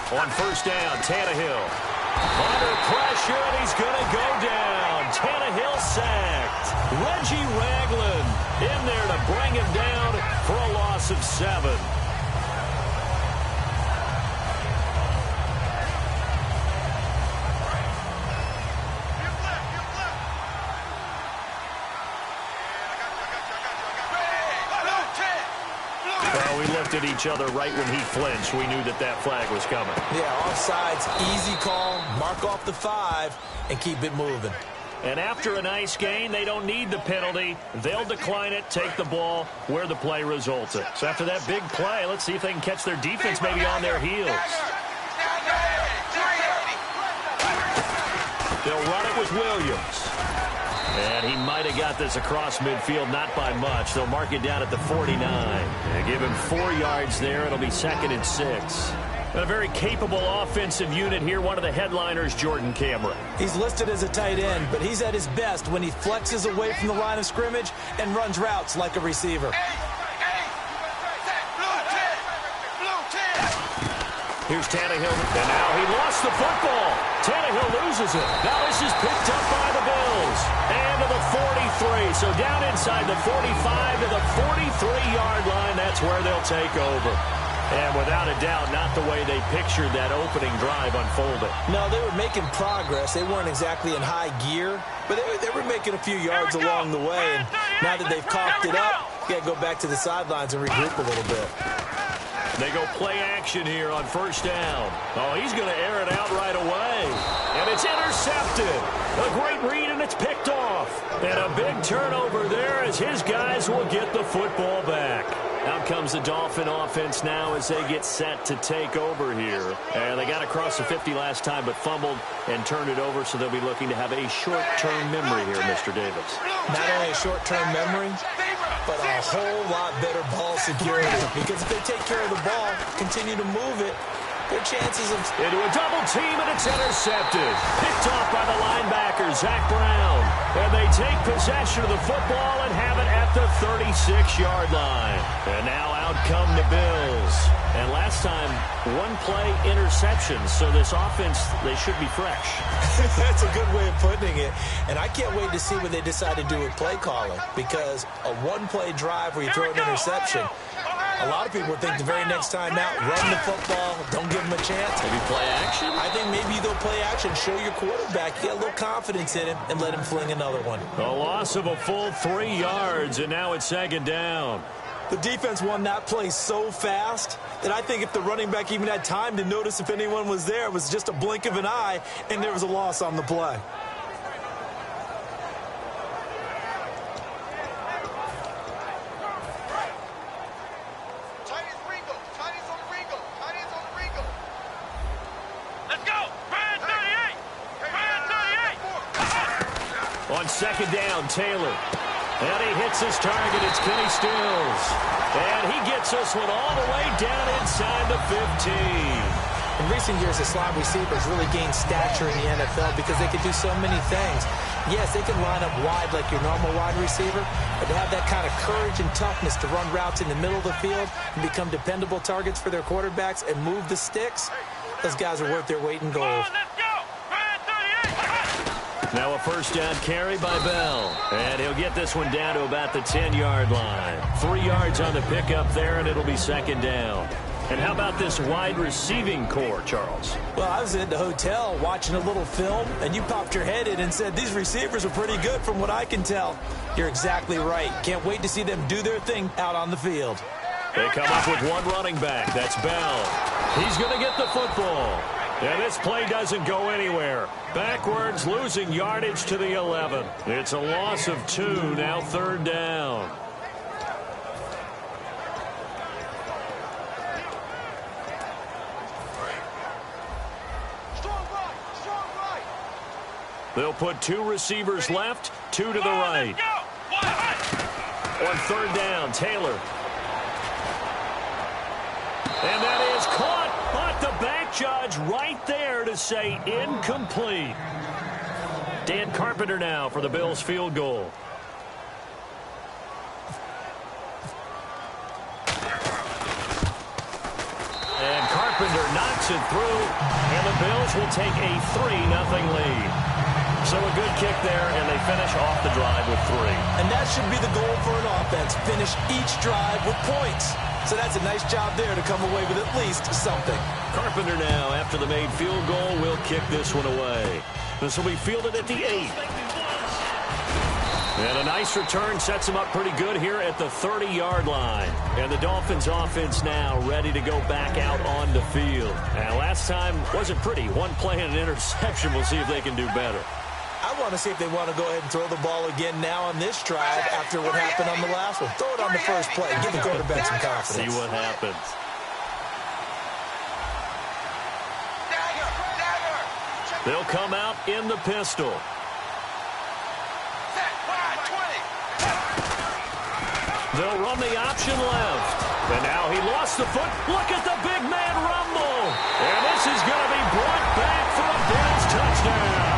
On first down, Tannehill. Under pressure, and he's going to go down. Tannehill sacked. Reggie Ragland in there to bring him down for a loss of 7. Well, we looked at each other right when he flinched. We knew that that flag was coming. Yeah, offsides, easy call, mark off the 5, and keep it moving. And after a nice gain, they don't need the penalty. They'll decline it, take the ball where the play resulted. So after that big play, let's see if they can catch their defense maybe on their heels. They'll run it with Williams. And he might have got this across midfield, not by much. They'll mark it down at the 49. They give him 4 yards there. It'll be 2nd and 6. And a very capable offensive unit here. One of the headliners, Jordan Cameron. He's listed as a tight end, but he's at his best when he flexes away from the line of scrimmage and runs routes like a receiver. Here's Tannehill, and now he lost the football. Tannehill loses it. Now this is picked up by the Bills. And to the 43. So down inside the 45 to the 43-yard line. That's where they'll take over. And without a doubt, not the way they pictured that opening drive unfolded. No, they were making progress. They weren't exactly in high gear, but they were making a few yards along the way. And now that they've coughed it up, you got to go back to the sidelines and regroup a little bit. They go play action here on first down. Oh, he's going to air it out right away. And it's intercepted. A great read, and it's picked off. And a big turnover there as his guys will get the football back. Out comes the Dolphin offense now as they get set to take over here. And they got across the 50 last time but fumbled and turned it over, so they'll be looking to have a short-term memory here, Mr. Davis. Not only a short-term memory, but a whole lot better ball security. Because if they take care of the ball, continue to move it, their chances of... Into a double team, and it's intercepted. Picked off by the linebacker, Zach Brown. And they take possession of the football and have it at the 36-yard line. And now out come the Bills. And last time, one-play interception. So this offense, they should be fresh. That's a good way of putting it. And I can't wait to see what they decide to do with play calling. Because a one-play drive where you throw an interception, a lot of people would think the very next time out, run the football, don't give them a chance. Maybe play action? I think maybe you go play action, show your quarterback, get a little confidence in him, and let him fling another one. A loss of a full 3 yards, and now it's 2nd down. The defense won that play so fast that I think if the running back even had time to notice if anyone was there, it was just a blink of an eye, and there was a loss on the play. On 2nd down, Taylor. And he hits his target. It's Kenny Stills. And he gets this one all the way down inside the 15. In recent years, the slot receivers really gained stature in the NFL because they can do so many things. Yes, they can line up wide like your normal wide receiver, but to have that kind of courage and toughness to run routes in the middle of the field and become dependable targets for their quarterbacks and move the sticks, those guys are worth their weight in gold. Now a first down carry by Bell. And he'll get this one down to about the 10-yard line. 3 yards on the pickup there, and it'll be 2nd down. And how about this wide receiving core, Charles? Well, I was at the hotel watching a little film, and you popped your head in and said, these receivers are pretty good from what I can tell. You're exactly right. Can't wait to see them do their thing out on the field. They come up with one running back. That's Bell. He's going to get the football. And this play doesn't go anywhere. Backwards, losing yardage to the 11. It's a loss of 2, now 3rd down. They'll put 2 receivers left, 2 to the right. On 3rd down, Taylor. And that is caught. But the back judge right there to say incomplete. Dan Carpenter now for the Bills field goal. And Carpenter Carpenter knocks it through, and the Bills will take a 3-0 lead. So a good kick there, and they finish off the drive with 3. And that should be the goal for an offense, finish each drive with points. So that's a nice job there to come away with at least something. Carpenter now, after the made field goal, will kick this one away. This will be fielded at the 8. And a nice return sets him up pretty good here at the 30-yard line. And the Dolphins offense now ready to go back out on the field. And last time wasn't pretty. One play and an interception. We'll see if they can do better. I want to see if they want to go ahead and throw the ball again now on this drive after what happened on the last one. Throw it on the first play. Give the quarterback some confidence. See what happens. They'll come out in the pistol. They'll run the option left. And now he lost the foot. Look at the big man rumble. And this is going to be brought back for a Bills touchdown.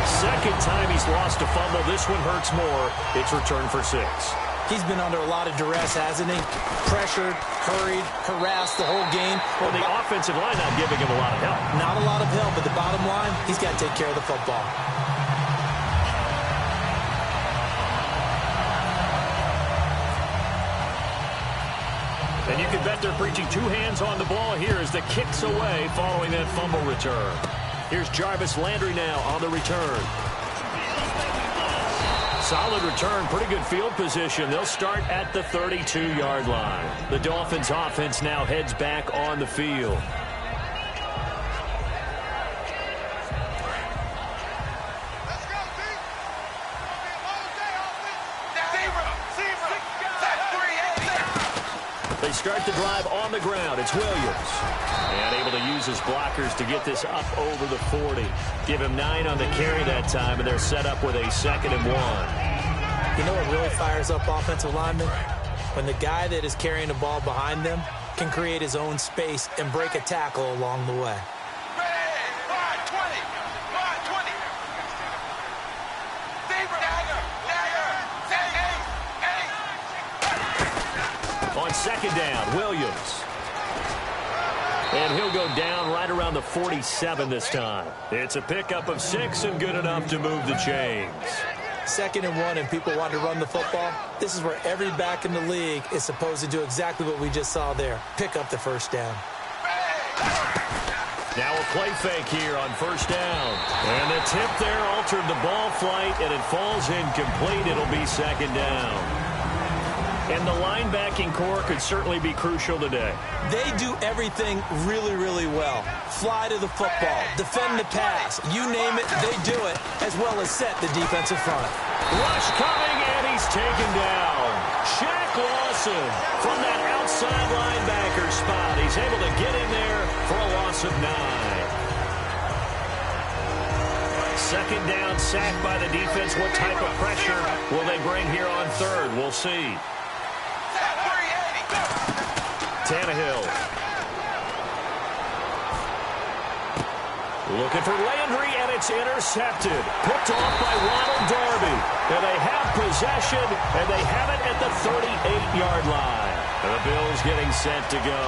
Second time he's lost a fumble. This one hurts more. It's returned for 6. He's been under a lot of duress, hasn't he? Pressured, hurried, harassed the whole game. Well, the offensive line not giving him a lot of help. Not a lot of help, but the bottom line, he's got to take care of the football. And you can bet they're preaching 2 hands on the ball here as the kick's away following that fumble return. Here's Jarvis Landry now on the return. Solid return, pretty good field position. They'll start at the 32-yard line. The Dolphins offense now heads back on the field. They start the drive on the ground. It's Williams. And able to use his blockers to get this up over the 40. Give him 9 on the carry that time, and they're set up with a 2nd and 1. You know what really fires up offensive linemen? When the guy that is carrying the ball behind them can create his own space and break a tackle along the way. On 2nd down, Williams. And he'll go down right around the 47 this time. It's a pickup of 6 and good enough to move the chains. 2nd and 1 and people want to run the football. This is where every back in the league is supposed to do exactly what we just saw there. Pick up the first down. Now a play fake here on 1st down. And the tip there altered the ball flight, and it falls incomplete. It'll be 2nd down. And the linebacking core could certainly be crucial today. They do everything really, really well. Fly to the football, defend the pass, you name it, they do it, as well as set the defensive front. Rush coming, and he's taken down. Shaq Lawson from that outside linebacker spot. He's able to get in there for a loss of 9. 2nd down, sack by the defense. What type of pressure will they bring here on 3rd? We'll see. Tannehill. Looking for Landry, and it's intercepted. Picked off by Ronald Darby. And they have possession, and they have it at the 38-yard line. And the Bills getting set to go.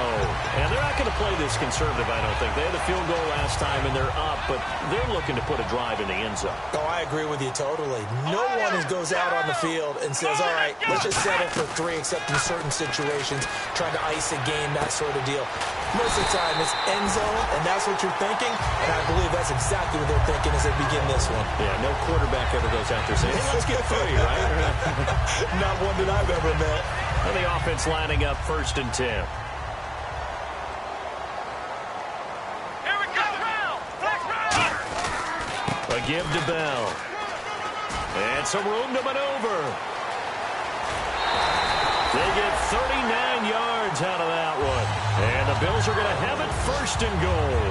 And they're not going to play this conservative, I don't think. They had the field goal last time, and they're up, but they're looking to put a drive in the end zone. Oh, I agree with you totally. No one goes out on the field and says, all right, let's just settle for 3, except in certain situations, trying to ice a game, that sort of deal. Most of the time, it's end zone, and that's what you're thinking, and I believe that's exactly what they're thinking as they begin this one. Yeah, no quarterback ever goes out there saying, hey, let's get 3, right? Not one that I've ever met. And the offense lining up 1st and 10. Here we go. A give to Bell. And some room to maneuver. They get 39 yards out of that one. And the Bills are going to have it 1st and goal.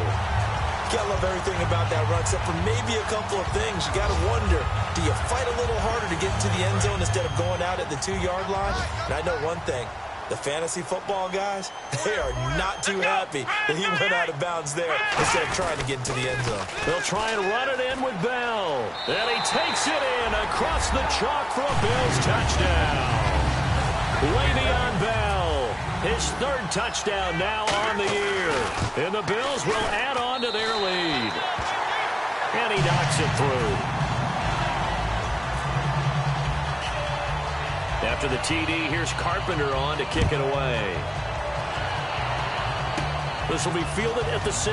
Gotta love everything about that run, except for maybe a couple of things. You gotta wonder, do you fight a little harder to get into the end zone instead of going out at the 2-yard line? And I know one thing, the fantasy football guys, they are not too happy that he went out of bounds there instead of trying to get into the end zone. They'll try and run it in with Bell. And he takes it in across the chalk for a Bills touchdown. Le'Veon Bell His third touchdown now on the year. And the Bills will add on to their lead. And he knocks it through. After the TD, here's Carpenter on to kick it away. This will be fielded at the 6.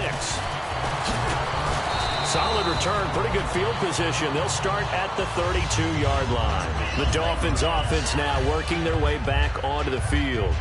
Solid return, pretty good field position. They'll start at the 32-yard line. The Dolphins offense now working their way back onto the field.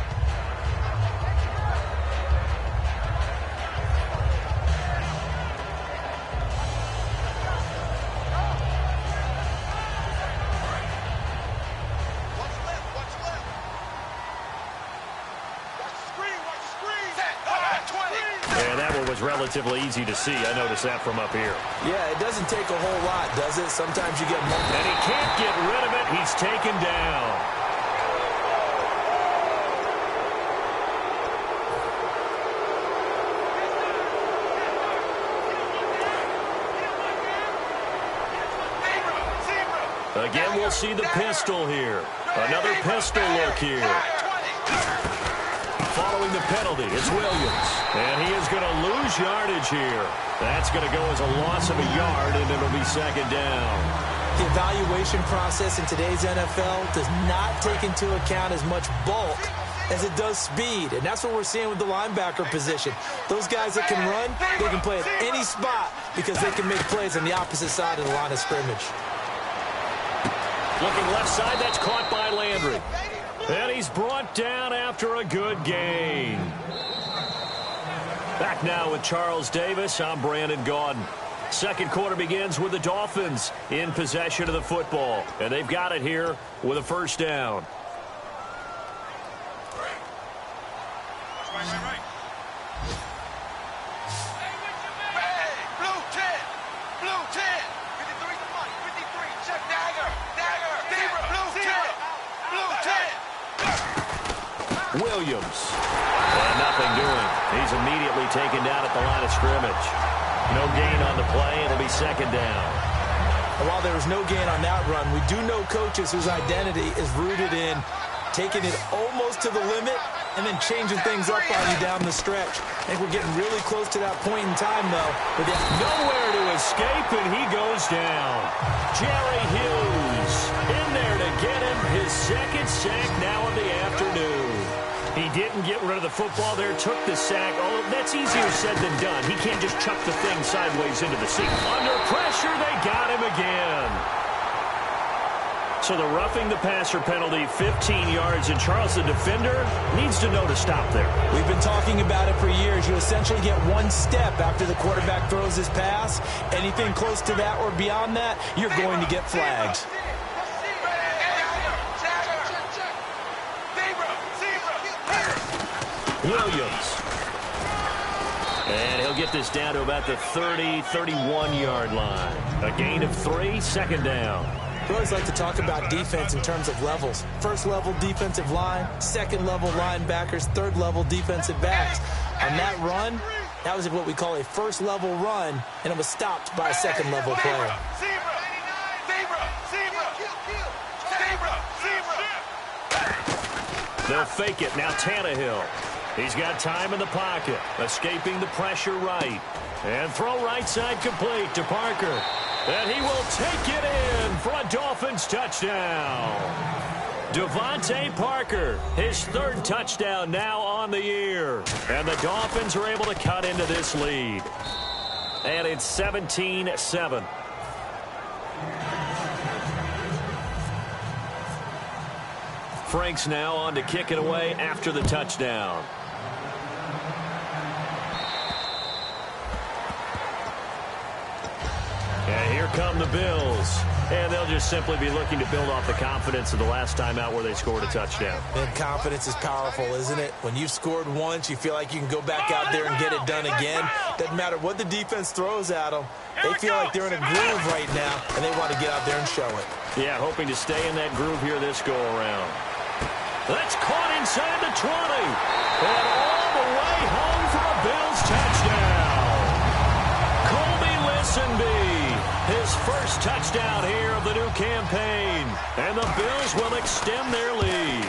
Relatively easy to see. I noticed that from up here. Yeah, it doesn't take a whole lot, does it? Sometimes you get more. And he can't get rid of it. He's taken down. Again, we'll see the pistol here. Another pistol look here. Following the penalty, it's Williams. And he is going to lose yardage here. That's going to go as a loss of a yard, and it'll be second down. The evaluation process in today's NFL does not take into account as much bulk as it does speed. And that's what we're seeing with the linebacker position. Those guys that can run, they can play at any spot because they can make plays on the opposite side of the line of scrimmage. Looking left side, that's caught by Landry. And he's brought down after a good gain. Back now with Charles Davis. I'm Brandon Gaudin. Second quarter begins with the Dolphins in possession of the football. And they've got it here with a first down. Williams. And nothing doing. He's immediately taken down at the line of scrimmage. No gain on the play. It'll be second down. And while there was no gain on that run, we do know coaches whose identity is rooted in taking it almost to the limit and then changing things up on you down the stretch. I think we're getting really close to that point in time, though. With nowhere to escape, and he goes down. Jerry Hughes in there to get him his second sack now of the afternoon. He didn't get rid of the football there, took the sack. Oh, that's easier said than done. He can't just chuck the thing sideways into the seat. Under pressure, they got him again. So the roughing the passer penalty, 15 yards, and Charles, the defender, needs to know to stop there. We've been talking about it for years. You essentially get one step after the quarterback throws his pass. Anything close to that or beyond that, you're going to get flagged. Williams. And he'll get this down to about the 30, 31-yard line. A gain of 3, second down. We always like to talk about defense in terms of levels. First level defensive line, second level linebackers, third level defensive backs. On that run, that was what we call a first level run, and it was stopped by a second level player. They'll fake it. Now Tannehill. He's got time in the pocket. Escaping the pressure right. And throw right side complete to Parker. And he will take it in for a Dolphins touchdown. Devontae Parker, his third touchdown now on the year. And the Dolphins are able to cut into this lead. And it's 17-7. Franks now on to kick it away after the touchdown. And here come the Bills. And they'll just simply be looking to build off the confidence of the last time out where they scored a touchdown. And confidence is powerful, isn't it? When you've scored once, you feel like you can go back out there and get it done again. Doesn't matter what the defense throws at them. They feel like they're in a groove right now, and they want to get out there and show it. Yeah, hoping to stay in that groove here this go-around. That's caught inside the 20. And all the way home for a Bills touchdown. Colby Listenby, his first touchdown here of the new campaign. And the Bills will extend their lead.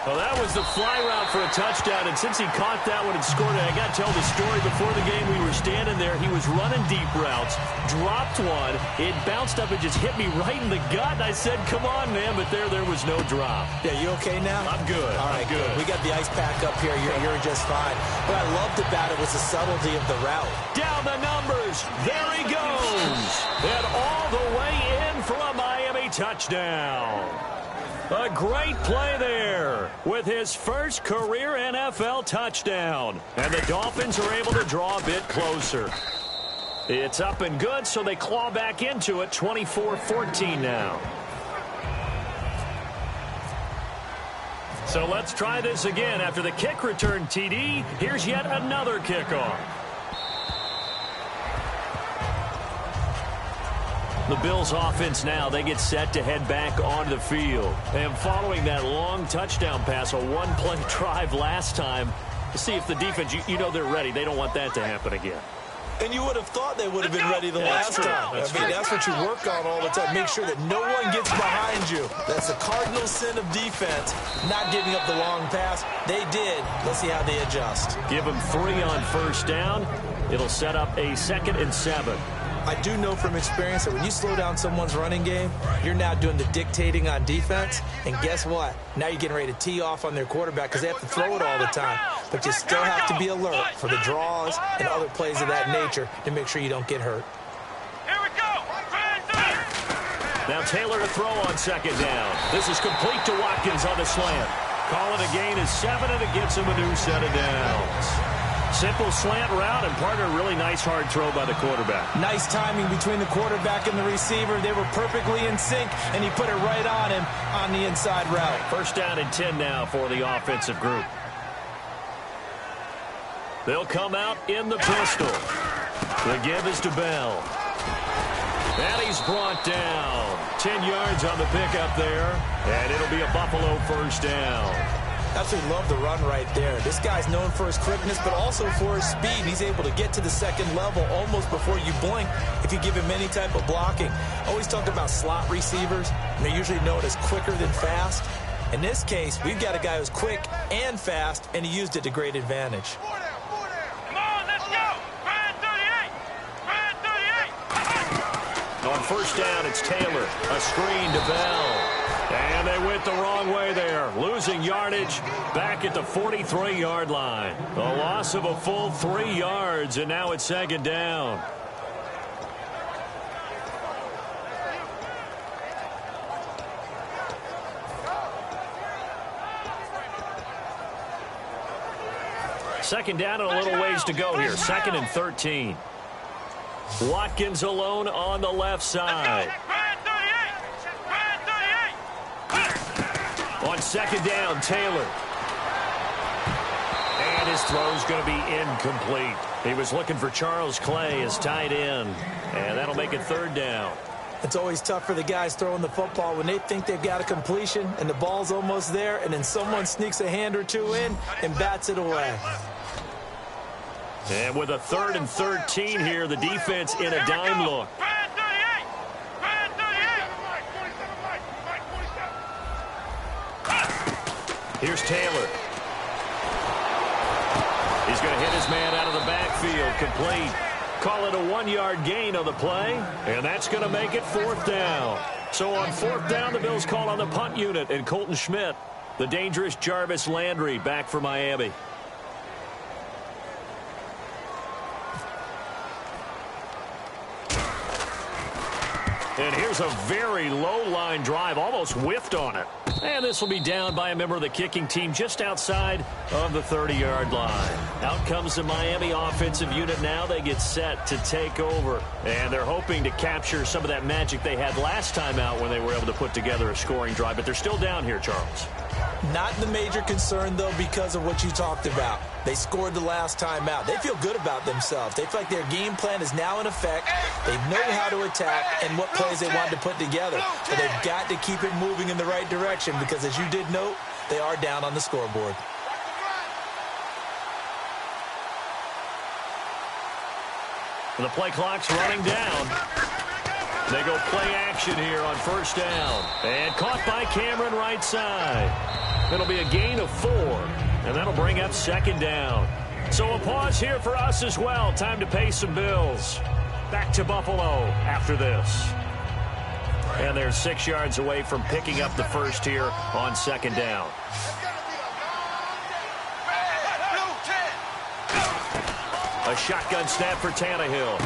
Well, that was the fly route for a touchdown, and since he caught that one and scored it, I got to tell the story. Before the game, we were standing there. He was running deep routes, dropped one. It bounced up and just hit me right in the gut, and I said, come on, man, but there was no drop. Yeah, you okay now? I'm good. All right, good. We got the ice pack up here. You're just fine. What I loved about it was the subtlety of the route. Down the numbers. There he goes. And all the way in for a Miami touchdown. A great play there with his first career NFL touchdown. And the Dolphins are able to draw a bit closer. It's up and good, so they claw back into it, 24-14 now. So let's try this again. After the kick return TD, here's yet another kickoff. The Bills offense now, they get set to head back onto the field. And following that long touchdown pass, a one-play drive last time, to see if the defense, you know they're ready. They don't want that to happen again. And you would have thought they would have been ready the last time. That's what you work on all the time. Make sure that no one gets behind you. That's the cardinal sin of defense, not giving up the long pass. They did. Let's see how they adjust. Give them 3 on first down. It'll set up a 2nd and 7. I do know from experience that when you slow down someone's running game, you're now doing the dictating on defense. And guess what? Now you're getting ready to tee off on their quarterback because they have to throw it all the time. But you still have to be alert for the draws and other plays of that nature to make sure you don't get hurt. Here we go. Now Taylor to throw on 2nd down. This is complete to Watkins on the slant. Call it a gain of 7, and it gets him a new set of downs. Simple slant route, and partner, really nice hard throw by the quarterback. Nice timing between the quarterback and the receiver. They were perfectly in sync, and he put it right on him on the inside route. 1st down and 10 now for the offensive group. They'll come out in the pistol. The give is to Bell. And he's brought down. 10 yards on the pickup there, and it'll be a Buffalo 1st down. Absolutely love the run right there. This guy's known for his quickness, but also for his speed. He's able to get to the 2nd level almost before you blink if you give him any type of blocking. Always talk about slot receivers, and they're usually known as quicker than fast. In this case, we've got a guy who's quick and fast, and he used it to great advantage. Come on, let's go. Brand 38. Brand 38. On 1st down, it's Taylor. A screen to Bell. And they went the wrong way there. Losing yardage back at the 43-yard line. A loss of a full 3 yards, and now it's 2nd down. Second down and a little ways to go here. 2nd and 13. Watkins alone on the left side. On 2nd down, Taylor. And his throw's going to be incomplete. He was looking for Charles Clay as tight end. And that'll make it 3rd down. It's always tough for the guys throwing the football when they think they've got a completion and the ball's almost there, and then someone sneaks a hand or two in and bats it away. And with a 3rd and 13 here, the defense in a dime look. Here's Taylor. He's going to hit his man out of the backfield. Complete. Call it a 1-yard gain on the play, and that's going to make it 4th down. So on 4th down, the Bills call on the punt unit, and Colton Schmidt, the dangerous Jarvis Landry, back for Miami. And here's a very low-line drive, almost whiffed on it. And this will be down by a member of the kicking team just outside of the 30-yard line. Out comes the Miami offensive unit now. They get set to take over. And they're hoping to capture some of that magic they had last time out when they were able to put together a scoring drive. But they're still down here, Charles. Not the major concern, though, because of what you talked about. They scored the last time out. They feel good about themselves. They feel like their game plan is now in effect. They know how to attack and what plays they want to put together. But they've got to keep it moving in the right direction because, as you did note, they are down on the scoreboard. The play clock's running down. They go play action here on first down. And caught by Cameron right side. It'll be a gain of 4, and that'll bring up second down. So a pause here for us as well. Time to pay some bills. Back to Buffalo after this. And they're 6 yards away from picking up the first here on second down. A shotgun snap for Tannehill.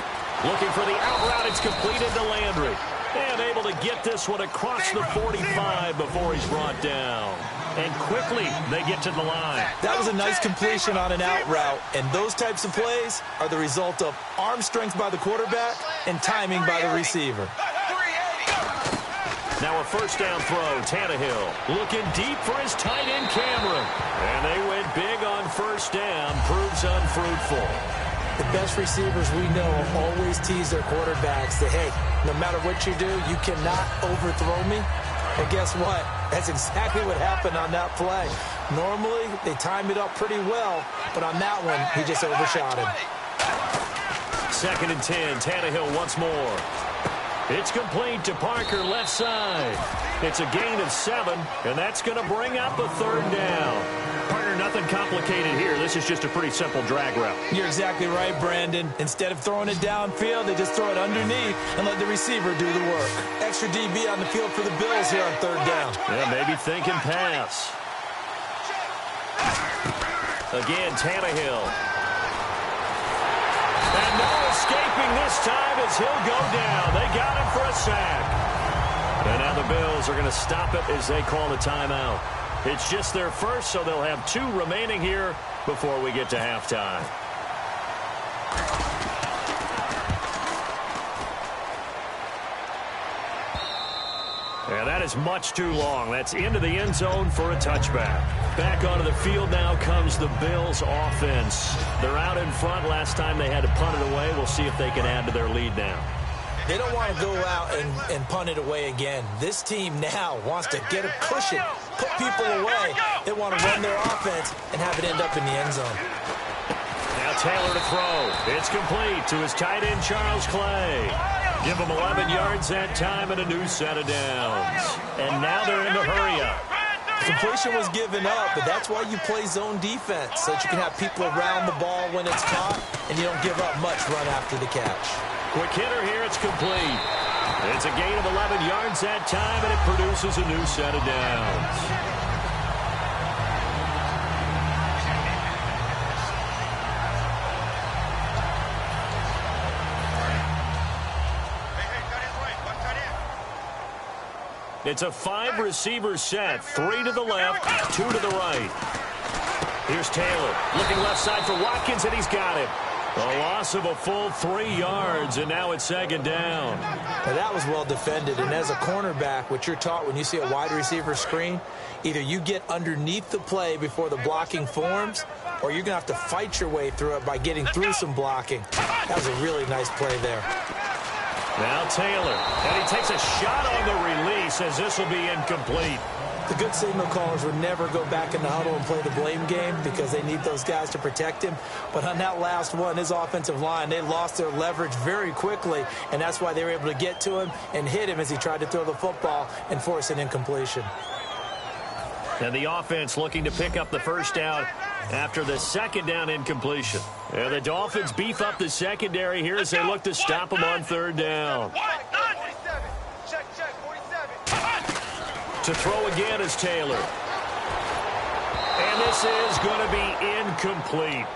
Looking for the out route. It's completed to Landry. And able to get this one across the 45 before he's brought down. And quickly they get to the line. That was a nice completion on an out route. And those types of plays are the result of arm strength by the quarterback and timing by the receiver. Now a first down throw. Tannehill looking deep for his tight end Cameron. And they went big on first down. Proves unfruitful. The best receivers we know always tease their quarterbacks that, hey, no matter what you do, you cannot overthrow me. And guess what? That's exactly what happened on that play. Normally, they time it up pretty well, but on that one, he just overshot him. 2nd and 10. Tannehill once more. It's complete to Parker left side. It's a gain of 7, and that's going to bring up a third down. Partner, nothing complicated here. This is just a pretty simple drag route. You're exactly right, Brandon. Instead of throwing it downfield, they just throw it underneath and let the receiver do the work. Extra DB on the field for the Bills here on third down. Yeah, maybe thinking pass. Again, Tannehill. And no escaping this time as he'll go down. They got him for a sack. And now the Bills are going to stop it as they call the timeout. It's just their first, so they'll have 2 remaining here before we get to halftime. And that is much too long. That's into the end zone for a touchback. Back onto the field now comes the Bills offense. They're out in front. Last time they had to punt it away. We'll see if they can add to their lead now. They don't want to go out and punt it away again. This team now wants to get a cushion, put people away. They want to run their offense and have it end up in the end zone. Now Taylor to throw. It's complete to his tight end, Charles Clay. Give him 11 yards that time and a new set of downs. And now they're in the hurry-up. Completion was given up, but that's why you play zone defense, so that you can have people around the ball when it's caught, and you don't give up much run after the catch. Quick hitter here, it's complete. It's a gain of 11 yards that time, and it produces a new set of downs. It's a 5-receiver set, 3 to the left, 2 to the right. Here's Taylor, looking left side for Watkins, and he's got it. A loss of a full 3 yards, and now it's second down. Now that was well defended, and as a cornerback, what you're taught when you see a wide receiver screen, either you get underneath the play before the blocking forms, or you're going to have to fight your way through it by getting through some blocking. That was a really nice play there. Now Taylor, and he takes a shot on the release as this will be incomplete. The good signal callers would never go back in the huddle and play the blame game because they need those guys to protect him. But on that last one, his offensive line, they lost their leverage very quickly, and that's why they were able to get to him and hit him as he tried to throw the football and force an incompletion. And the offense looking to pick up the first down after the second down incompletion. And the Dolphins beef up the secondary here as they look to stop him on third down. To throw again is Taylor. And this is going to be incomplete.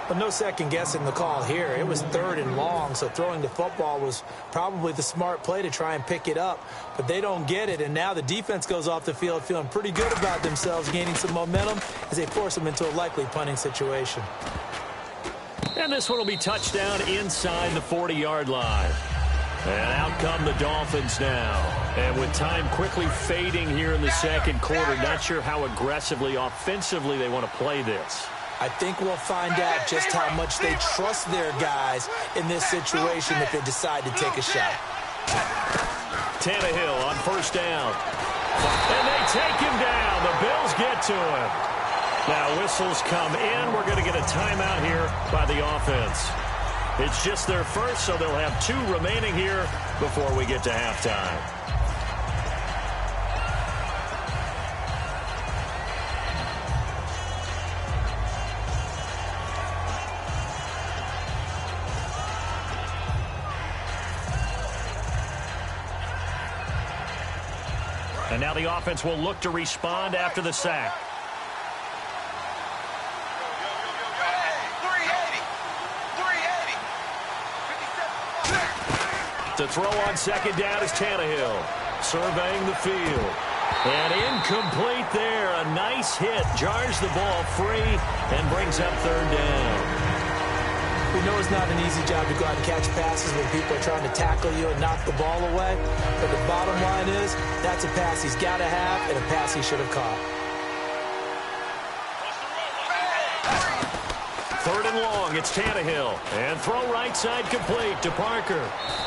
But no second guessing the call here. It was 3rd and long, so throwing the football was probably the smart play to try and pick it up. But they don't get it, and now the defense goes off the field feeling pretty good about themselves, gaining some momentum as they force them into a likely punting situation. And this one will be touchdown inside the 40-yard line. And out come the Dolphins now. And with time quickly fading here in the second quarter, not sure how aggressively, offensively they want to play this. I think we'll find out just how much they trust their guys in this situation if they decide to take a shot. Tannehill on first down. And they take him down. The Bills get to him. Now whistles come in. We're going to get a timeout here by the offense. It's just their first, so they'll have 2 remaining here before we get to halftime. And now the offense will look to respond after the sack. To throw on second down is Tannehill, surveying the field. And incomplete there. A nice hit. Jars the ball free and brings up third down. We know it's not an easy job to go out and catch passes when people are trying to tackle you and knock the ball away. But the bottom line is, that's a pass he's got to have and a pass he should have caught. Third and long, it's Tannehill. And throw right side complete to Parker.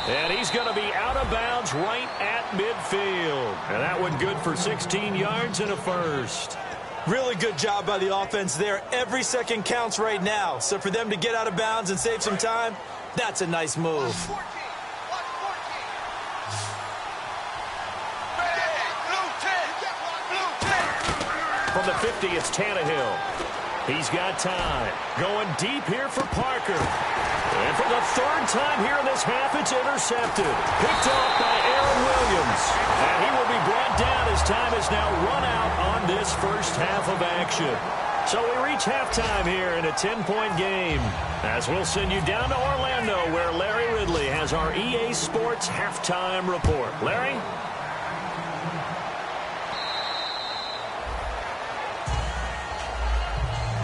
And he's going to be out of bounds right at midfield. And that one good for 16 yards and a first. Really good job by the offense there. Every second counts right now. So for them to get out of bounds and save some time, that's a nice move. From the 50, it's Tannehill. He's got time. Going deep here for Parker. And for the 3rd time here in this half, it's intercepted. Picked off by Aaron Williams. And he will be brought down as time is now run out on this first half of action. So we reach halftime here in a 10-point game. As we'll send you down to Orlando, where Larry Ridley has our EA Sports halftime report. Larry?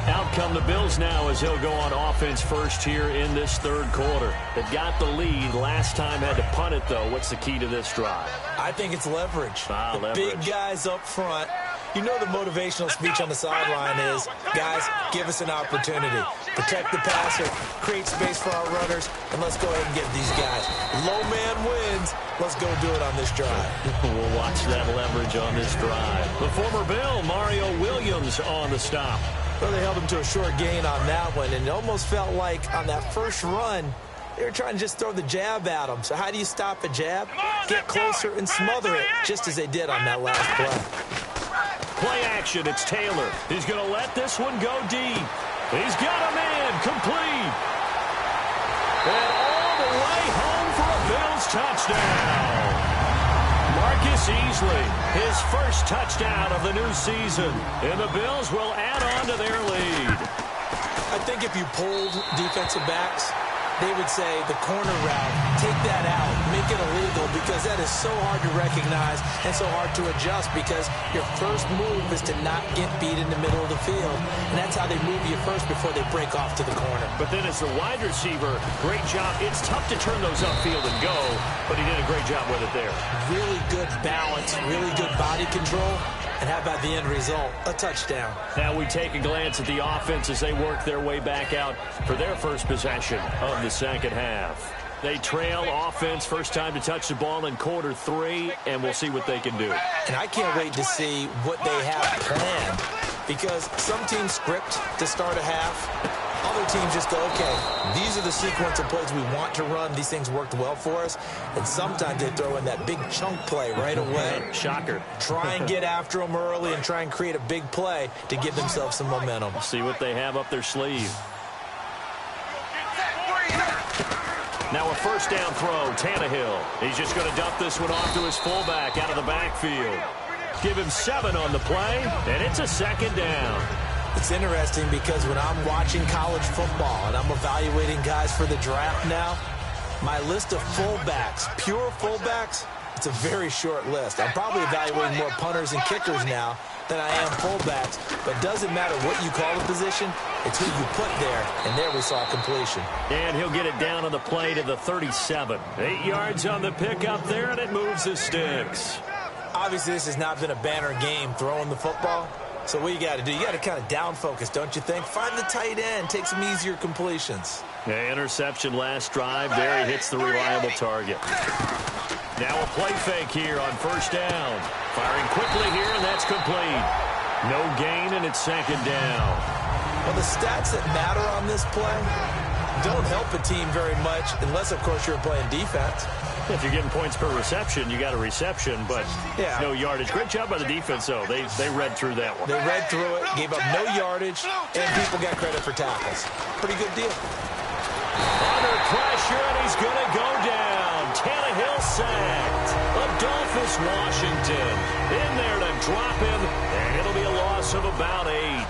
Out come the Bills now as he'll go on offense first here in this 3rd quarter. They've got the lead. Last time had to punt it, though. What's the key to this drive? I think it's leverage. Leverage. Big guys up front. You know the motivational speech on the sideline is, guys, give us an opportunity. Protect the passer, create space for our runners, and let's go ahead and get these guys. Low man wins. Let's go do it on this drive. We'll watch that leverage on this drive. The former Bill, Mario Williams, on the stop. Well, they held him to a short gain on that one, and it almost felt like on that first run, they were trying to just throw the jab at him. So how do you stop a jab? Get closer and smother it, just as they did on that last play. Play action, it's Taylor. He's going to let this one go deep. He's got a man, complete. And all the way home for a Bills touchdown. Marcus Easley, his first touchdown of the new season. And the Bills will add on to their lead. I think if you pulled defensive backs, they would say the corner route, take that out, make it illegal, because that is so hard to recognize and so hard to adjust, because your first move is to not get beat in the middle of the field. And that's how they move you first before they break off to the corner. But then as the wide receiver, great job. It's tough to turn those upfield and go, but he did a great job with it there. Really good balance, really good body control. And how about the end result? A touchdown. Now we take a glance at the offense as they work their way back out for their first possession of the second half. They trail offense, first time to touch the ball in quarter 3, and we'll see what they can do. And I can't wait to see what they have planned, because some teams script to start a half. Other teams just go, okay, these are the sequence of plays we want to run. These things worked well for us. And sometimes they throw in that big chunk play right away. Shocker. Try and get after them early and try and create a big play to give themselves some momentum. See what they have up their sleeve. Now a first down throw, Tannehill. He's just going to dump this one off to his fullback out of the backfield. Give him 7 on the play, and it's a second down. It's interesting because when I'm watching college football and I'm evaluating guys for the draft now, my list of fullbacks, pure fullbacks, it's a very short list. I'm probably evaluating more punters and kickers now than I am fullbacks, but it doesn't matter what you call the position, it's who you put there, and there we saw completion. And he'll get it down on the play to the 37. 8 yards on the pickup there, and it moves the sticks. Obviously, this has not been a banner game throwing the football. So what you got to do, you got to kind of down focus, don't you think? Find the tight end, take some easier completions. Yeah, interception last drive. There he hits the reliable target. Now a play fake here on first down. Firing quickly here, and that's complete. No gain, and it's second down. Well, the stats that matter on this play, don't help a team very much unless, of course, you're playing defense. If you're getting points per reception, you got a reception, but no yardage. Great job by the defense, though. They read through that one. They read through it, gave up no yardage, and people got credit for tackles. Pretty good deal. Under pressure, and he's going to go down. Tannehill sacked. Adolphus Washington in there to drop him, and it'll be a loss of about 8.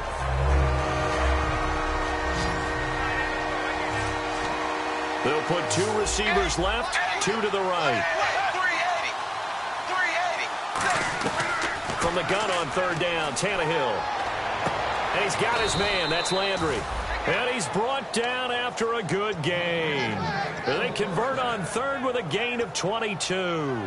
They'll put 2 receivers left, 2 to the right. 380. From the gun on 3rd down, Tannehill. And he's got his man. That's Landry. And he's brought down after a good gain. They convert on 3rd with a gain of 22.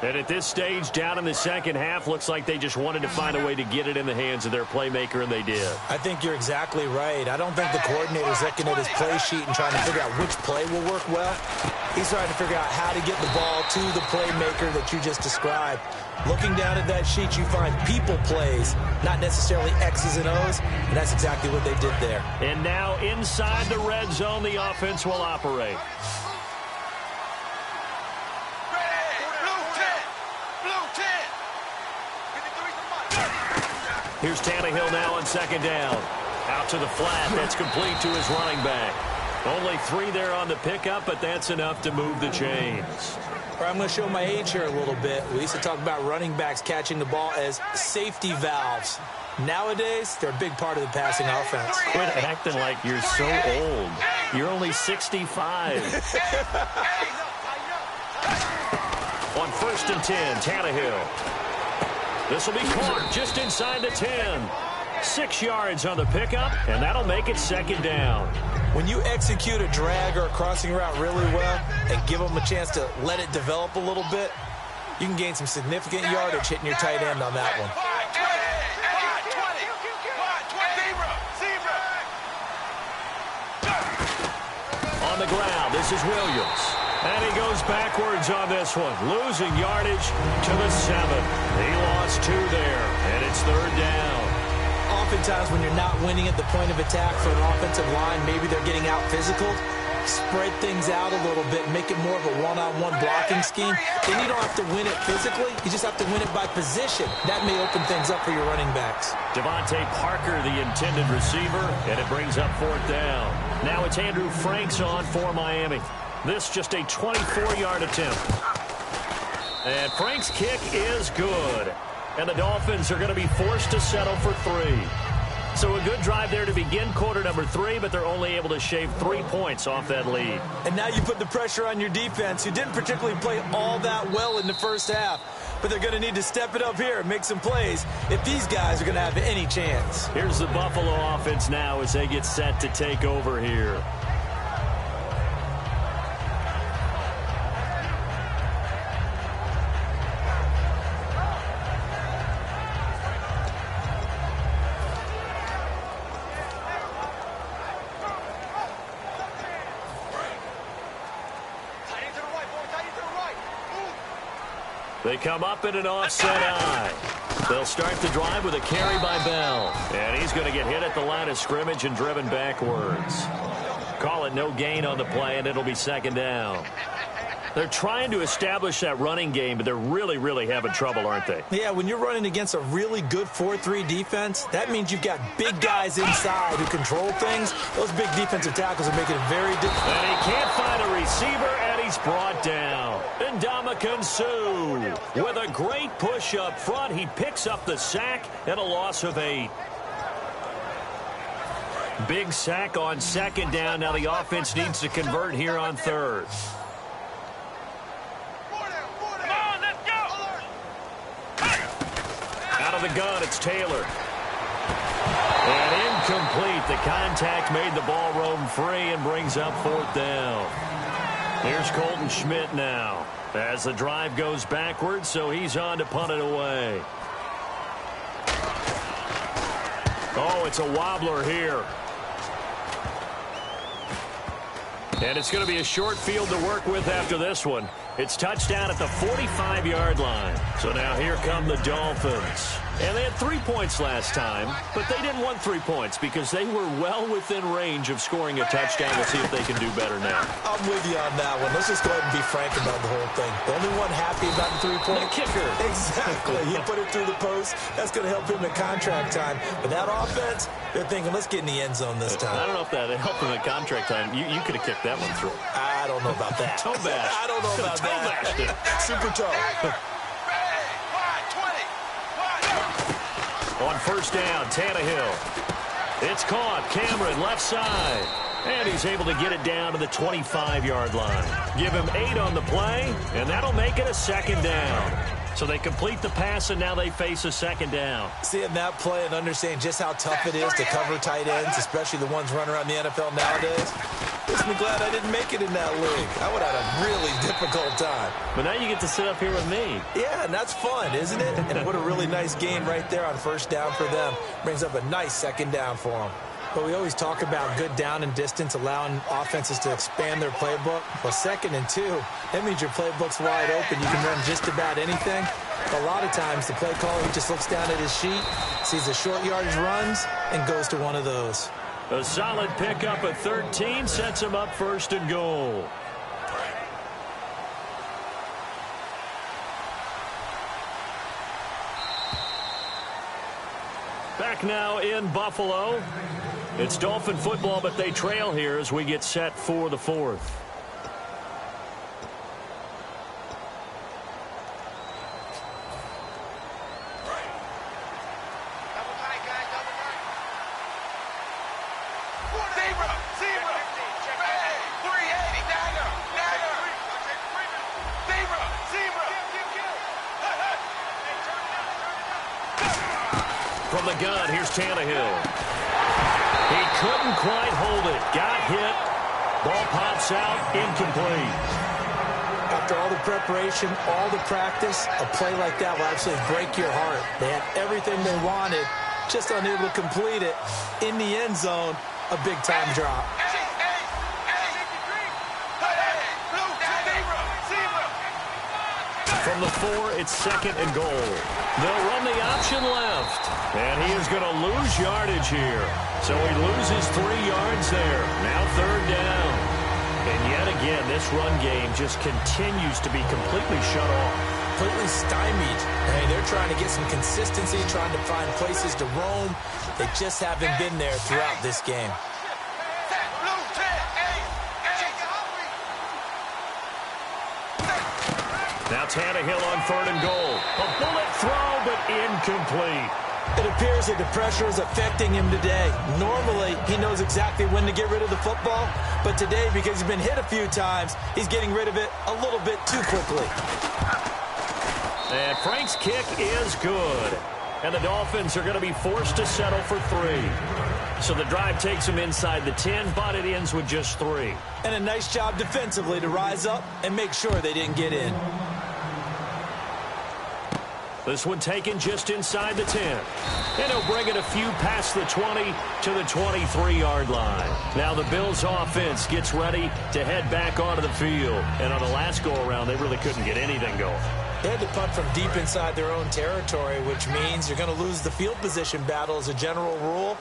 And at this stage, down in the second half, looks like they just wanted to find a way to get it in the hands of their playmaker, and they did. I think you're exactly right. I don't think the coordinator's looking at his play sheet and trying to figure out which play will work well. He's trying to figure out how to get the ball to the playmaker that you just described. Looking down at that sheet, you find people plays, not necessarily X's and O's, and that's exactly what they did there. And now inside the red zone, the offense will operate. Here's Tannehill now on 2nd down. Out to the flat. That's complete to his running back. Only 3 there on the pickup, but that's enough to move the chains. All right, I'm going to show my age here a little bit. We used to talk about running backs catching the ball as safety valves. Nowadays, they're a big part of the passing offense. Quit acting like you're so old. You're only 65. On 1st and 10, Tannehill. This will be caught just inside the 10. 6 yards on the pickup, and that'll make it 2nd down. When you execute a drag or a crossing route really well and give them a chance to let it develop a little bit, you can gain some significant yardage hitting your tight end on that one. On the ground, this is Williams. And he goes backwards on this one, losing yardage to the 7. He lost 2 there, and it's 3rd down. Oftentimes when you're not winning at the point of attack for an offensive line, maybe they're getting out physical, spread things out a little bit, make it more of a one-on-one blocking scheme. Then you don't have to win it physically. You just have to win it by position. That may open things up for your running backs. Devontae Parker, the intended receiver, and it brings up 4th down. Now it's Andrew Franks on for Miami. This just a 24-yard attempt. And Frank's kick is good. And the Dolphins are going to be forced to settle for 3. So a good drive there to begin quarter number 3, but they're only able to shave 3 points off that lead. And now you put the pressure on your defense, who didn't particularly play all that well in the first half. But they're going to need to step it up here and make some plays if these guys are going to have any chance. Here's the Buffalo offense now as they get set to take over here. They come up in an offset eye. They'll start the drive with a carry by Bell. And he's going to get hit at the line of scrimmage and driven backwards. Call it no gain on the play, and it'll be 2nd down. They're trying to establish that running game, but they're really, really having trouble, aren't they? Yeah, when you're running against a really good 4-3 defense, that means you've got big guys inside who control things. Those big defensive tackles are making it very difficult. And he can't find a receiver, and he's brought down. Ndamukong Suh with a great push up front. He picks up the sack and a loss of 8. Big sack on 2nd down. Now the offense needs to convert here on 3rd. Out of the gun, it's Taylor. And incomplete. The contact made the ball roam free and brings up 4th down. Here's Colton Schmidt now as the drive goes backwards, so he's on to punt it away. Oh, it's a wobbler here. And it's going to be a short field to work with after this one. It's touchdown at the 45-yard line. So now here come the Dolphins. And they had 3 points last time, but they didn't want 3 points because they were well within range of scoring a touchdown. We'll see if they can do better now. I'm with you on that one. Let's just go ahead and be frank about the whole thing. The only one happy about the 3-point. The kicker. Exactly. He put it through the post. That's going to help him in contract time. But that offense, they're thinking, let's get in the end zone this time. I don't know if that helped him in contract time. You could have kicked that one through. I don't know about that. Toe bash. I don't know about that. Super toe. On first down, Tannehill. It's caught. Cameron, left side. And he's able to get it down to the 25-yard line. Give him 8 on the play, and that'll make it a second down. So they complete the pass, and now they face a second down. Seeing that play and understanding just how tough it is to cover tight ends, especially the ones running around the NFL nowadays, makes me glad I didn't make it in that league. I would have had a really difficult time. But now you get to sit up here with me. Yeah, and that's fun, isn't it? And what a really nice game right there on first down for them. Brings up a nice second down for them. But we always talk about good down and distance, allowing offenses to expand their playbook. Well, 2nd and 2, that means your playbook's wide open. You can run just about anything. But a lot of times, the play caller, he just looks down at his sheet, sees the short yardage runs, and goes to one of those. A solid pickup at 13 sets him up 1st and goal. Back now in Buffalo. It's Dolphin football, but they trail here as we get set for the 4th. From the gun, here's Tannehill. He couldn't quite hold it. Got hit. Ball pops out. Incomplete. After all the preparation, all the practice, a play like that will absolutely break your heart. They had everything they wanted, just unable to complete it. In the end zone, a big-time drop. From the 4, it's 2nd and goal. They'll run the option left. And he is going to lose yardage here. So he loses 3 yards there. Now 3rd down. And yet again, this run game just continues to be completely shut off. Completely stymied. Hey, they're trying to get some consistency, trying to find places to roam. They just haven't been there throughout this game. Now Tannehill on 3rd and goal. A bullet throw, but incomplete. It appears that the pressure is affecting him today. Normally, he knows exactly when to get rid of the football, but today, because he's been hit a few times, he's getting rid of it a little bit too quickly. And Frank's kick is good. And the Dolphins are going to be forced to settle for 3. So the drive takes them inside the 10, but it ends with just 3. And a nice job defensively to rise up and make sure they didn't get in. This one taken just inside the 10. And he'll bring it a few past the 20 to the 23-yard line. Now the Bills offense gets ready to head back onto the field. And on the last go-around, they really couldn't get anything going. They had to punt from deep inside their own territory, which means you're going to lose the field position battle as a general rule.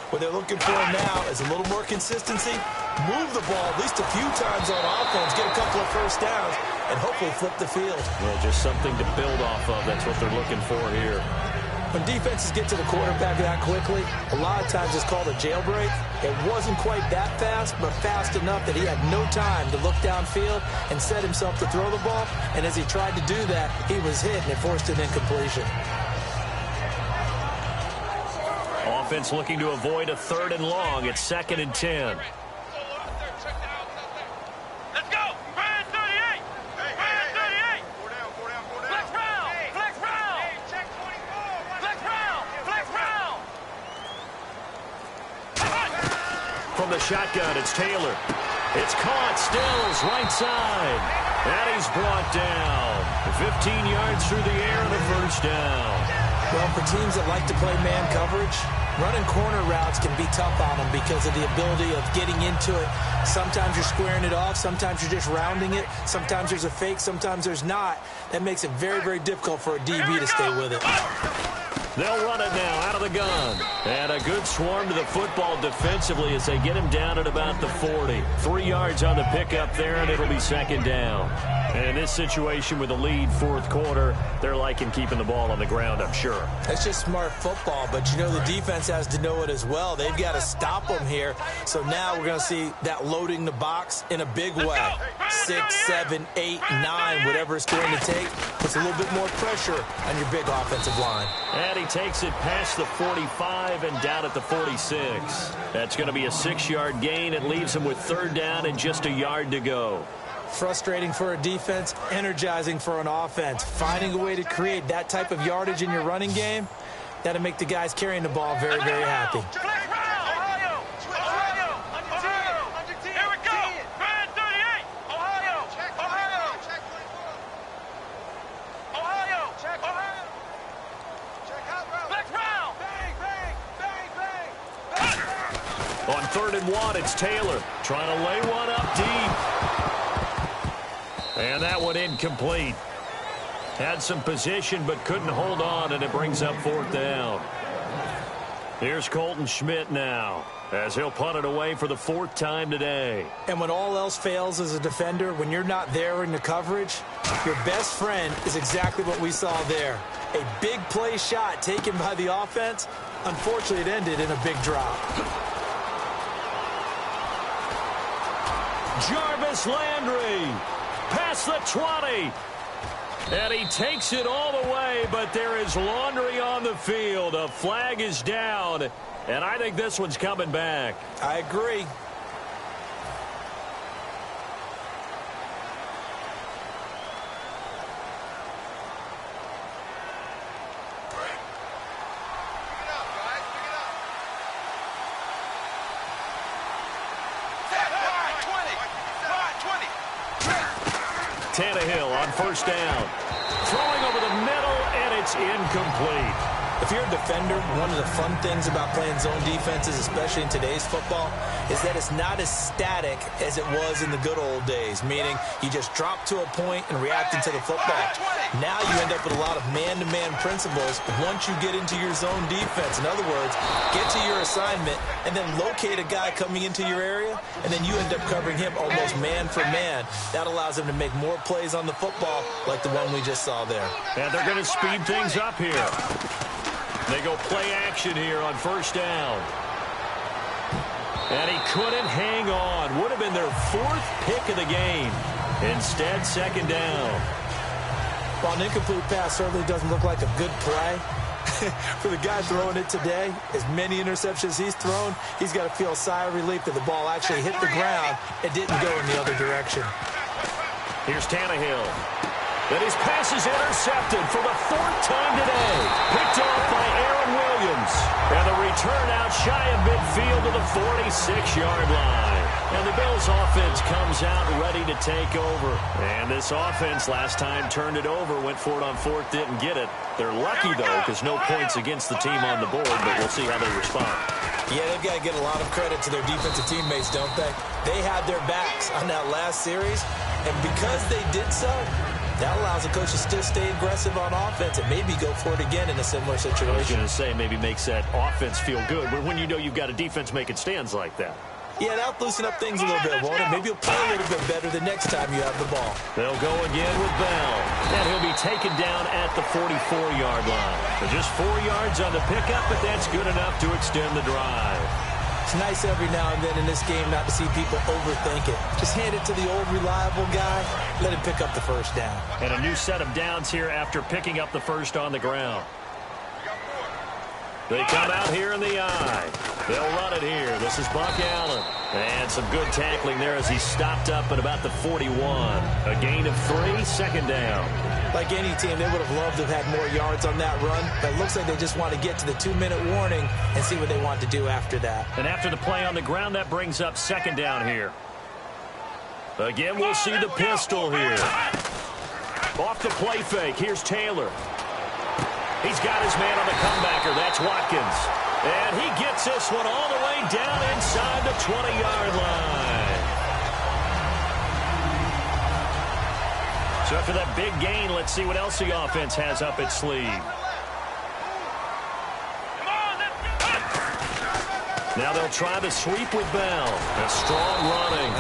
What they're looking for now is a little more consistency, move the ball at least a few times on offense, get a couple of first downs, and hopefully flip the field. Well, just something to build off of. That's what they're looking for here. When defenses get to the quarterback that quickly, a lot of times it's called a jailbreak. It wasn't quite that fast, but fast enough that he had no time to look downfield and set himself to throw the ball. And as he tried to do that, he was hit, and it forced an incompletion. Offense looking to avoid a 3rd and long. It's 2nd and 10. Let's go! Fire 38! Fire 38! Flex round! Flex round! Check 24! Flex round! Flex round! From the shotgun, it's Taylor. It's caught. Stills, right side. And he's brought down. 15 yards through the air and a 1st down. Well, for teams that like to play man coverage, running corner routes can be tough on them because of the ability of getting into it. Sometimes you're squaring it off. Sometimes you're just rounding it. Sometimes there's a fake. Sometimes there's not. That makes it very, very difficult for a DB to stay with it. They'll run it now out of the gun. And a good swarm to the football defensively as they get him down at about the 40. 3 yards on the pickup there, and it'll be second down. And in this situation with the lead fourth quarter, they're liking keeping the ball on the ground, I'm sure. That's just smart football, but you know the defense has to know it as well. They've got to stop them here. So now we're going to see that loading the box in a big way. 6, 7, 8, 9, whatever it's going to take, puts a little bit more pressure on your big offensive line. And he takes it past the 45 and down at the 46. That's going to be a 6-yard gain. It leaves him with third down and just a yard to go. Frustrating for a defense, energizing for an offense. Finding a way to create that type of yardage in your running game, that'll make the guys carrying the ball very, very happy. On 3rd and 1, it's Taylor trying to lay one up deep. And that one incomplete. Had some position but couldn't hold on, and it brings up 4th down. Here's Colton Schmidt now as he'll punt it away for the 4th time today. And when all else fails as a defender, when you're not there in the coverage, your best friend is exactly what we saw there. A big play shot taken by the offense. Unfortunately, it ended in a big drop. Jarvis Landry past the 20. And he takes it all the way, but there is laundry on the field. A flag is down, and I think this one's coming back. I agree. Tannehill on 1st down. Throwing over the middle, and it's incomplete. If you're a defender, one of the fun things about playing zone defenses, especially in today's football, is that it's not as static as it was in the good old days, meaning you just drop to a point and react into the football. Now you end up with a lot of man-to-man principles once you get into your zone defense. In other words, get to your assignment and then locate a guy coming into your area, and then you end up covering him almost man for man. That allows him to make more plays on the football like the one we just saw there. And they're going to speed things up here. They go play action here on 1st down. And he couldn't hang on. Would have been their 4th pick of the game. Instead, 2nd down. While an incomplete pass certainly doesn't look like a good play, for the guy throwing it today, as many interceptions he's thrown, he's got to feel a sigh of relief that the ball actually hit the ground and didn't go in the other direction. Here's Tannehill. But his pass is intercepted for the 4th time today. Picked off by Aaron Williams. And the return out shy of midfield to the 46-yard line. And the Bills offense comes out ready to take over. And this offense last time turned it over, went for it on 4th, didn't get it. They're lucky, though, because no points against the team on the board, but we'll see how they respond. Yeah, they've got to get a lot of credit to their defensive teammates, don't they? They had their backs on that last series, and because they did so, that allows the coach to still stay aggressive on offense and maybe go for it again in a similar situation. I was going to say maybe makes that offense feel good, but when you know you've got a defense making stands like that. Yeah, that'll loosen up things a little bit, won't it? Maybe you'll play a little bit better the next time you have the ball. They'll go again with Bell, and he'll be taken down at the 44-yard line. Just 4 yards on the pickup, but that's good enough to extend the drive. It's nice every now and then in this game not to see people overthink it. Just hand it to the old reliable guy, let him pick up the 1st down. And a new set of downs here after picking up the 1st on the ground. They come out here in the eye. They'll run it here. This is Buck Allen. And some good tackling there as he stopped up at about the 41. A gain of 3, 2nd down. Like any team, they would have loved to have had more yards on that run, but it looks like they just want to get to the 2-minute warning and see what they want to do after that. And after the play on the ground, that brings up 2nd down here. Again, we'll see the pistol here. Off the play fake, here's Taylor. He's got his man on the comebacker. That's Watkins. And he gets this one all the way down inside the 20-yard line. So after that big gain, let's see what else the offense has up its sleeve. Now they'll try the sweep with Bell. That's strong running.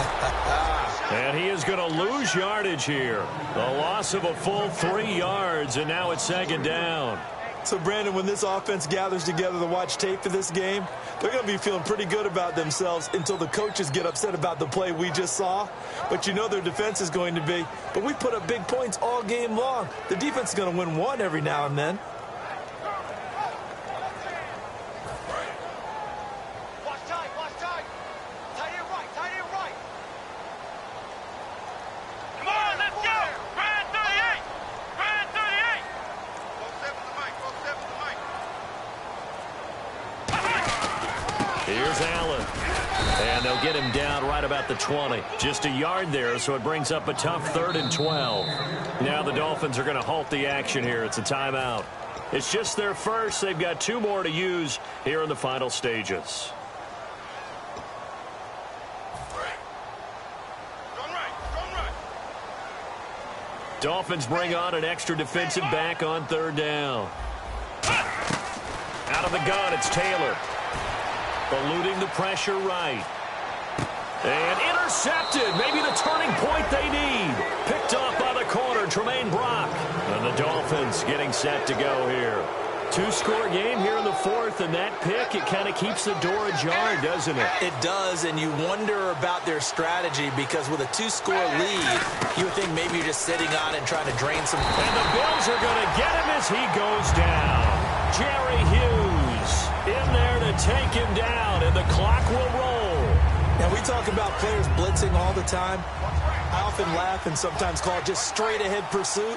And he is going to lose yardage here. A loss of a full 3 yards, and now it's second down. So, Brandon, when this offense gathers together to watch tape for this game, they're going to be feeling pretty good about themselves until the coaches get upset about the play we just saw. But you know their defense is going to be. But we put up big points all game long. The defense is going to win one every now and then. Here's Allen. And they'll get him down right about the 20. Just a yard there, so it brings up a tough 3rd and 12. Now the Dolphins are going to halt the action here. It's a timeout. It's just their first. They've got 2 more to use here in the final stages. Dolphins bring on an extra defensive back on 3rd down. Out of the gun, it's Taylor. Eluding the pressure right. And intercepted. Maybe the turning point they need. Picked off by the corner, Tremaine Brock. And the Dolphins getting set to go here. 2-score game here in the 4th, and that pick, it kind of keeps the door ajar, doesn't it? It does, and you wonder about their strategy because with a 2-score lead, you would think maybe you're just sitting on it and trying to drain some. And the Bills are going to get him as he goes down. Jerry Hughes in there to take him down, and the clock will roll. Now, we talk about players blitzing all the time. I often laugh and sometimes call it just straight-ahead pursuit.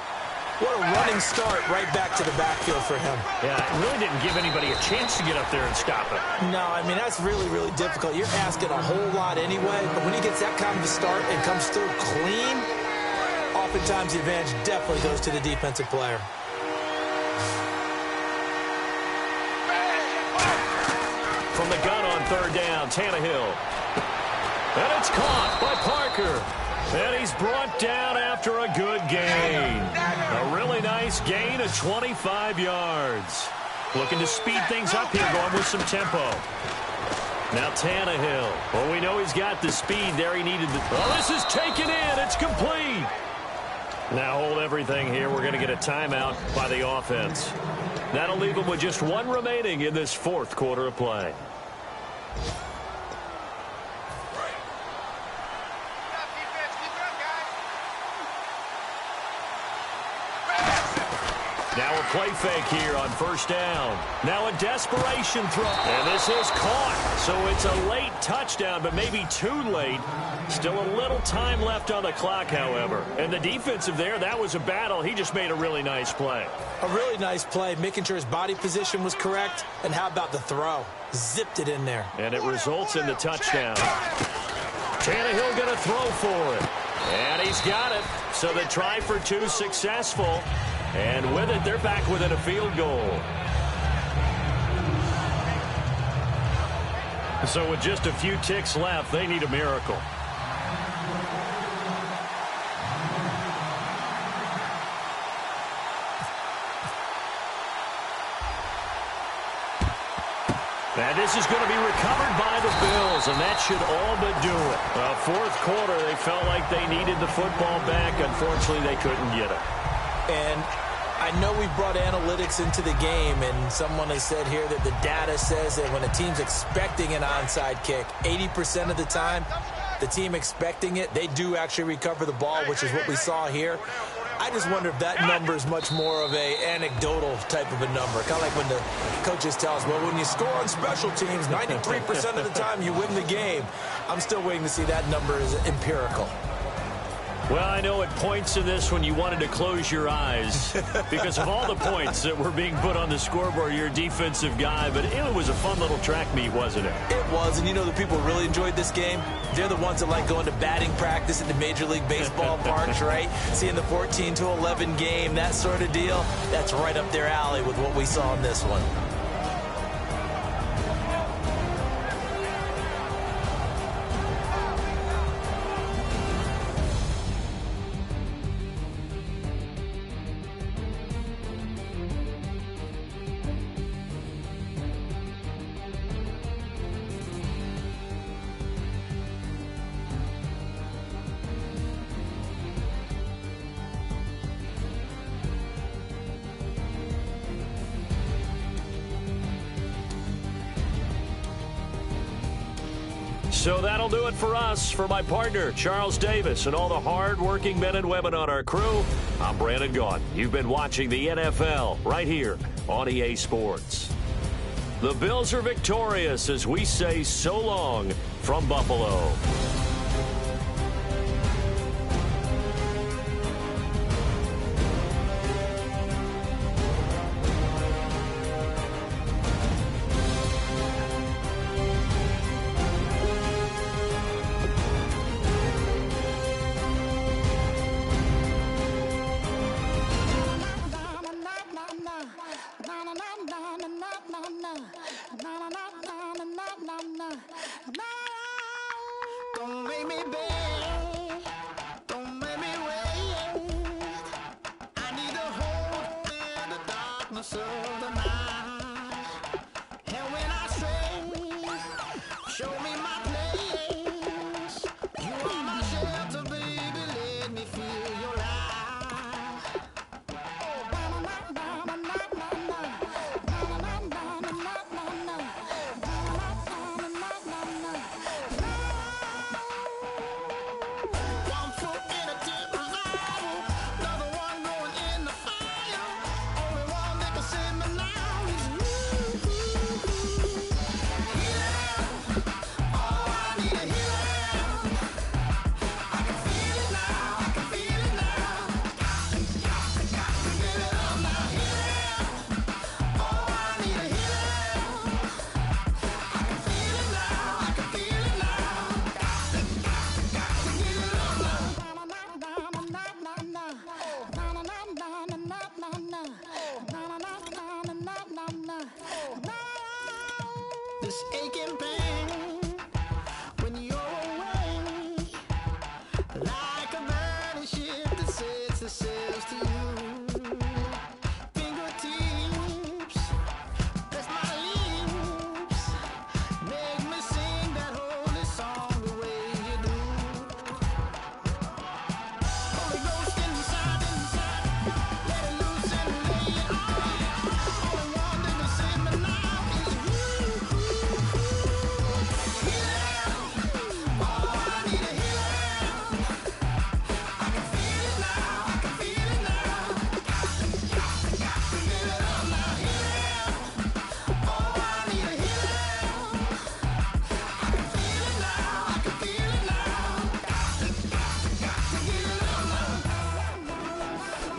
What a running start right back to the backfield for him. Yeah, it really didn't give anybody a chance to get up there and stop it. No, I mean, that's really, really difficult. You're asking a whole lot anyway, but when he gets that kind of a start and comes through clean, oftentimes the advantage definitely goes to the defensive player. From the gun on 3rd down, Tannehill. And it's caught by Parker. And he's brought down after a good gain. A really nice gain of 25 yards. Looking to speed things up here, going with some tempo. Now Tannehill. Well, we know he's got the speed there. He needed the... Oh, this is taken in. It's complete. Now hold everything here. We're going to get a timeout by the offense. That'll leave them with just 1 remaining in this 4th quarter of play. Now a play fake here on 1st down. Now a desperation throw. And this is caught. So it's a late touchdown, but maybe too late. Still a little time left on the clock, however. And the defensive there, that was a battle. He just made a really nice play. A really nice play, making sure his body position was correct. And how about the throw? Zipped it in there. And it results in the touchdown. Tannehill going to throw for it. And he's got it. So the try for 2 successful. And with it, they're back within a field goal. So with just a few ticks left, they need a miracle. And this is going to be recovered by the Bills, and that should all but do it. 4th quarter, they felt like they needed the football back. Unfortunately, they couldn't get it. And I know we brought analytics into the game, and someone has said here that the data says that when a team's expecting an onside kick, 80% of the time, the team expecting it, they do actually recover the ball, which is what we saw here. I just wonder if that number is much more of a anecdotal type of a number. Kind of like when the coaches tell us, well, when you score on special teams, 93% of the time you win the game. I'm still waiting to see that number is empirical. Well, I know at points in this one you wanted to close your eyes because of all the points that were being put on the scoreboard. You're a defensive guy, but it was a fun little track meet, wasn't it? It was, and you know the people who really enjoyed this game? They're the ones that like going to batting practice at the Major League Baseball parks, right? Seeing the 14-11 game, that sort of deal, that's right up their alley with what we saw in this one. So that'll do it for us. For my partner, Charles Davis, and all the hard-working men and women on our crew, I'm Brandon Gaudin. You've been watching the NFL right here on EA Sports. The Bills are victorious as we say so long from Buffalo. Don't make me beg, don't make me wait. I need a hope in the darkness of the night. And when I stray, show me my place. You are my shelter, baby, let me feel your light. One foot in a deep revival, another one going in the fire. Only one that can save me now is you. Healing, oh, I need a healing. I can feel it now, I can feel it now. Got to get it up now. Healing, oh, I need a healing. I can feel it now, I can feel it now. Got to get it up now. This aching pain when you're away, like a burning ship that sets its sails to you. Fingertips, press my lips, make me sing that holy song the way you do. Holy Ghost inside, let it loose and lay it on. Only one that can save me now is you. Healing, oh, I need a healing. I can feel it now, I can feel it now. Got to get it up now. Healing, oh, I need a healing. I can feel it now, I can feel it now. Got to get it up now.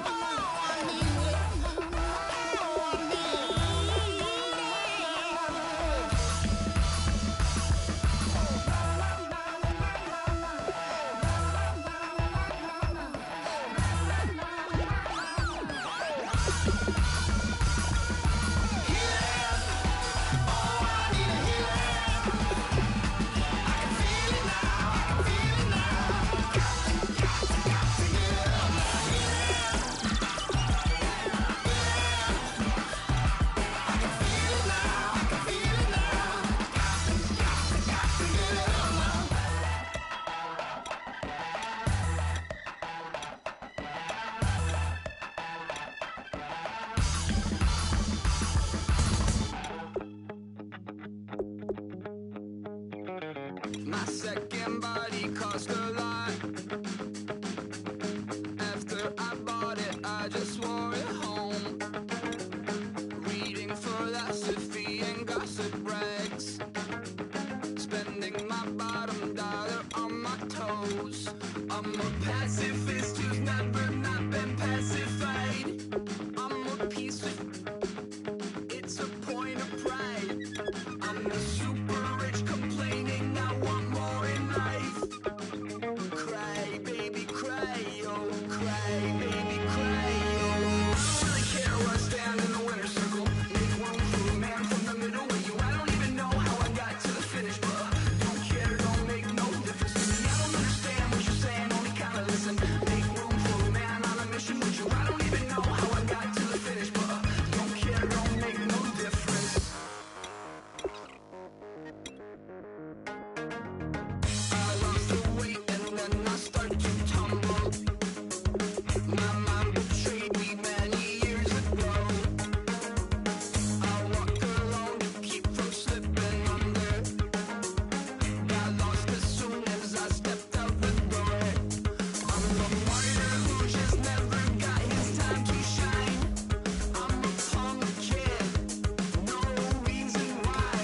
Oh, I need it. Oh, I need my second body cost a lot. After I bought it, I just wore it home. Reading philosophy and gossip rags, spending my bottom dollar on my toes. knows I'm a pacifist who's never not been pacified. I'm a piece of... It's a point of pride. I'm a super rich complaining I want more in life. Cry, baby, cry, oh, cry, baby, cry, oh. I don't really care where I stand in the winner's circle. Make room for a man from the middle with you. I don't even know how I got to the finish, but don't care, don't make no difference to me. I don't understand what you're saying, only kinda listen. Make room for a man on a mission with you. I don't even know how I got to the finish, but don't care, don't make no difference. I lost the weight and then I start to tumble. My mind betrayed me many years ago. I walked alone to keep from slipping under. Got lost as soon as I stepped out the door. I'm a martyr who just never got his time to shine. I'm a punk kid, no reason why.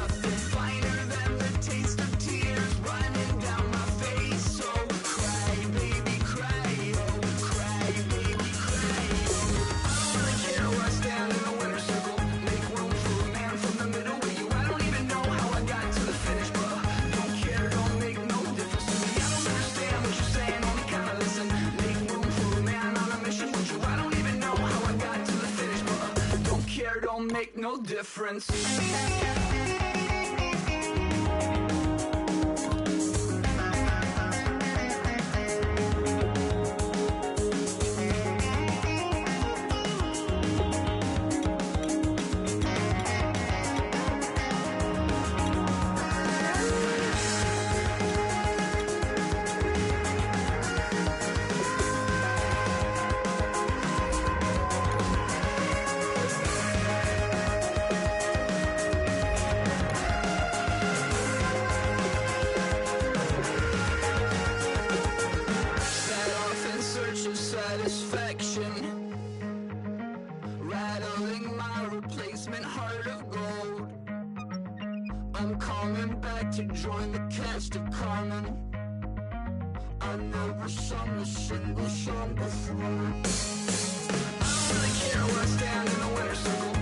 Nothing finer than the taste of tears running down my face. So cry, baby, cry, oh, cry, baby, cry, oh. I don't really care where I stand in the winner's circle. Make room for a man from the middle with you. I don't even know how I got to the finish, but don't care, don't make no difference to me. I don't understand what you're saying, only kinda listen. Make room for a man on a mission with you. I don't even know how I got to the finish, but don't care, don't make no difference. Set off in search of satisfaction, rattling my replacement heart of gold. I'm coming back to join the cast of Carmen. I never sung a single song before. I don't really care where I stand in the winner's circle.